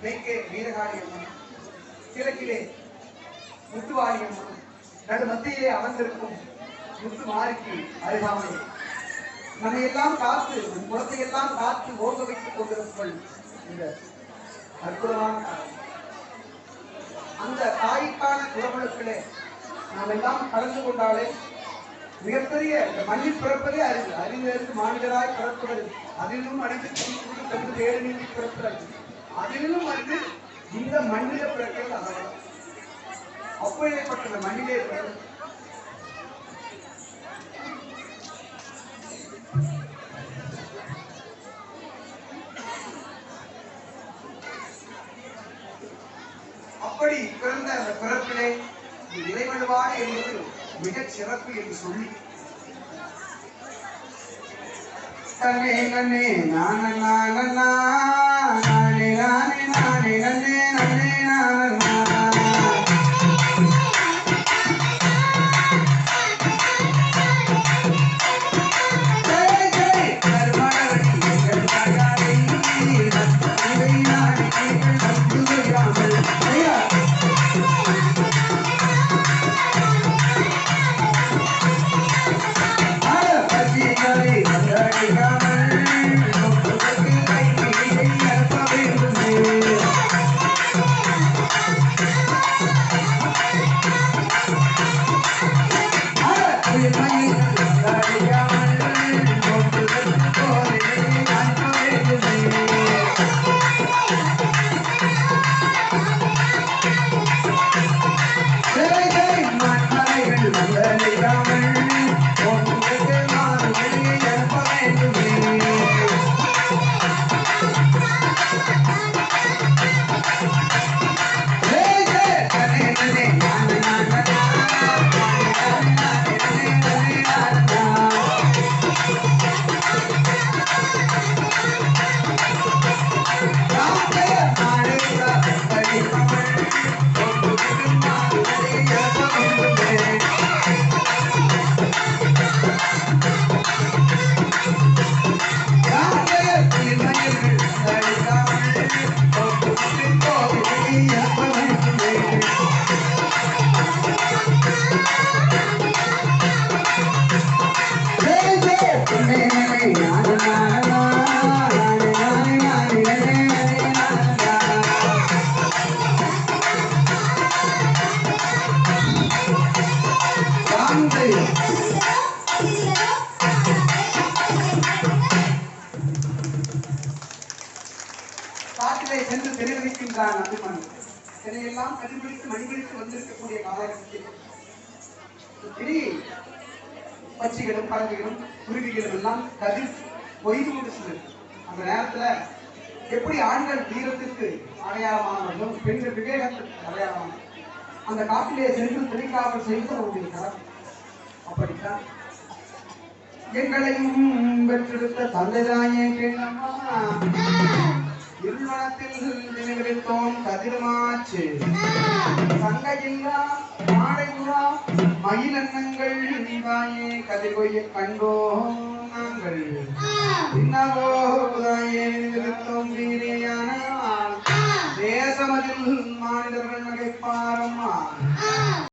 மேற்கே வீரகாளி அம்மன், கிழக்கிலே முத்துவாளி அம்மன், நடு மத்தியிலே அமர்ந்திருக்கும் முத்து மாறிக்கு அருகாமை நம்ம எல்லாம் காத்து குளத்தை எல்லாம் காத்து ஓங்க வைத்துக் கொண்டிருப்பவள் இந்த அற்புதமான அந்த தாய்க்கான குரவழுக்களே நாம் எல்லாம் கலந்து கொண்டாலே மிகப்பெரிய இந்த மண்ணில் பிறப்பதே அறிவு. அறிவிலிருந்து மாநிலராய் பிறப்பது, அதிலும் அடித்து தந்து வேறு நீங்கி பிறப்பது, அதிலும் வந்து இந்த மண்ணில பிறக்கிறது அவர்கள். அப்பேற்பட்ட இந்த மண்ணிலே பிறகு அப்படி பிறந்த அந்த பிறப்பிலே இறைவழுவாடு என்பது மிகச் சிறப்பு என்று சொல்லி தன்னே நன்னே நானே நானே நானே நானே நானே நன்னே நன்னே காட்டிலே சென்று தெரிவிக்கின்றான் அபிமன். இதனையெல்லாம் கண்டுபிடித்து மணிபிடித்து வந்திருக்கக்கூடிய காலகட்டத்தில் பட்சிகளும் பறவைகளும் குருவிகளும் எல்லாம் கதிர் ஒய்து கொண்டு அந்த நேரத்துல எப்படி ஆண்கள் வீரத்திற்கு அடையாளமானவர்களும் பெண்கள் விவேகத்திற்கு அடையாளமான அந்த காட்டிலே சென்று திரைக்காவல் செய்து கொண்டிருக்கிறார். அப்படித்தான் எங்களையும் பெற்றெடுத்த தந்தைதாயே கேளம்மா, இருளத்தில் நினைவித்தோம் கதிர்மாச்சு சங்கையில்லா மாடைகுறா மயிலன்னங்கள் தாயே கதிர்கொய்ய கண்டோம் நாங்கள் இன்னவோதாயே நினைவித்தோம் வீரியான தேசமதில் மாநிலர்கள் நகைப்பாரம்மா.